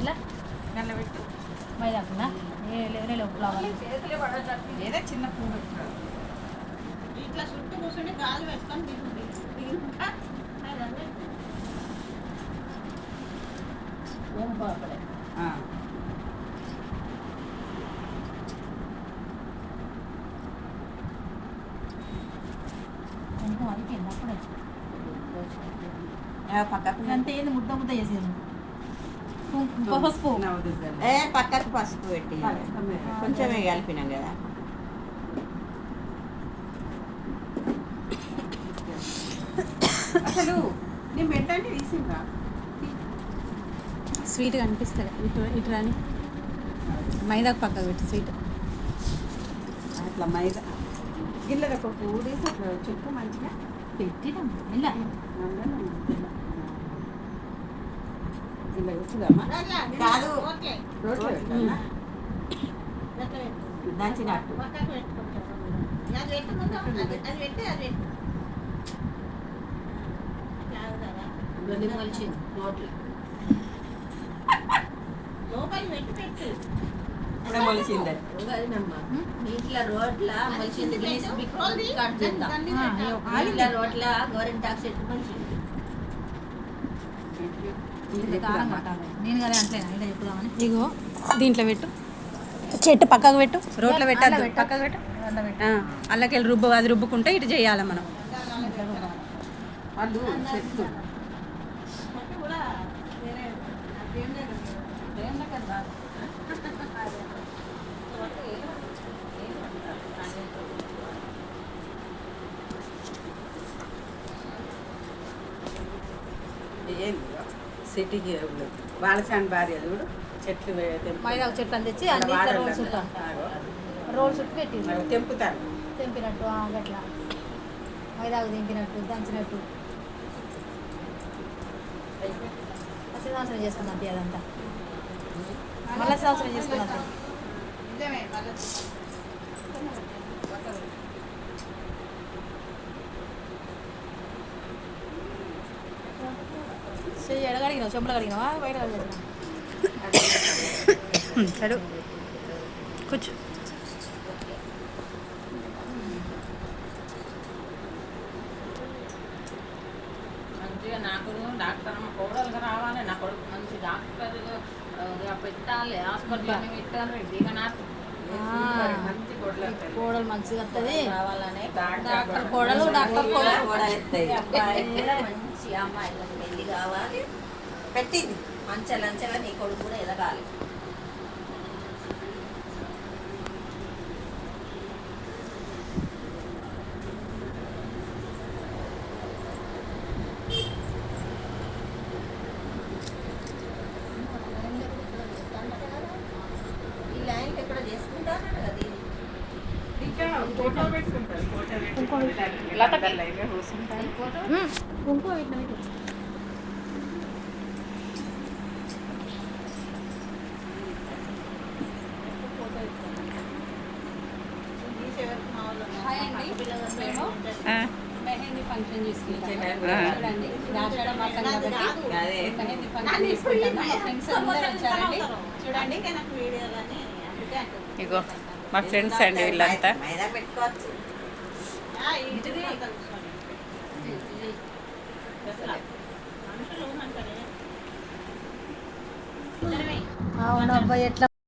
ఇట్లా నల్ల పెట్టు మైదాకున్నా ఏదో చిన్న పువ్వు పెట్టుకున్నాడు ఇట్లా చుట్టూ కూర్చొని గాలి పెట్టుకొని దిగుంది పక్కకు అంతే ఏంది ముద్ద ముద్ద చేసేది పసుపు పక్కకు పసుపు పెట్టి కొంచెమే కలిపినాం కదా అసలు నేను పెట్టండి తీసిందా స్వీట్గా అనిపిస్తుంది ఇటు రాని మైదాకు పక్కకు పెట్టి స్వీట్ అట్లా మైదా గిల్లెది ఒక పువ్వు తీసి అట్లా చుట్టూ మంచిగా పెట్టినాం ఇలా ఇలా వచ్చుదమ్మా కాదు రోడ్లో పెట్టాలా దంచినట్టు పక్కకు పెట్టుకుంటారు అది పెట్టుకుందాం అది పెట్టి అది పెట్టు లోపలి పెట్టి పెట్టు ఇప్పుడే మొలిచిందే ఇంట్లో రోడ్ల మలిచింది రోడ్ల గోరింటాకు చెట్టు మలిచింది కారం కట్టాలి నేను కదా అంటలేనా ఇలా చెప్పుదామని ఇగో దీంట్లో పెట్టు చెట్టు పక్కకు పెట్టు రోట్లో పెట్టాలి పక్కకు పెట్టు అల్లకెళ్ళి రుబ్బు అది రుబ్బుకుంటే ఇటు చేయాలి మనం వాళ్ళు చెట్టు కూడా వేరే ఏం లేదు ఏంది సిటీకి బాలసాని భార్య చూడు చెట్లు మైదా చెట్టు అని తెచ్చి అన్ని రోల్ చుట్టాం రోల్ చుట్టూ పెట్టి తెంపుతారు తెంపినట్టు గట్లా మైదాకు తెంపినట్టు దంచినట్టు ప్రతి సంవత్సరం చేసుకున్నాం అదంతా మళ్ళీ సంవత్సరం చేసుకున్నాం నిజమే చెయ్యి ఎడగడిగినావు చెంపలు కడిగినావా బయట కడిగినా చడు కూర్చో మంచిగా నాకు డాక్టర్ అమ్మ కోడలుగా రావాలి నా కొడుకు మంచి డాక్టర్ పెట్టాలి హాస్పిటల్ పెట్టాలి ఇక నాకు మంచి కోడలు మంచిగా వస్తుంది రావాలని డాక్టర్ కోడలు డాక్టర్ కోడలు మంచి అమ్మాయిలకు పెళ్లి కావాలి పెట్టింది మంచెలంచెలా నీ కొడుకు కూడా ఎదగాలి ఈ లైన్ ఎక్కడ చేసుకుంటారు కదా ఇది ఫోటో పెట్టుకుంటారు ఫోటో కూర్చుంటారు ఇంకో ఇట్లా హాయ్ అండి మేము మెహందీ ఫంక్షన్ చేసుకుంటాము చూడండి ఇది ఆషాఢ మాసం కాబట్టి మెహందీ ఫంక్షన్ చేసుకుంటాము మా ఫ్రెండ్స్ అందరూ వచ్చారండి చూడండి ఇగో మా ఫ్రెండ్స్ అండి వీళ్ళంతా మైదా పెట్టుకోవచ్చు అవునబ్బా ఎట్లా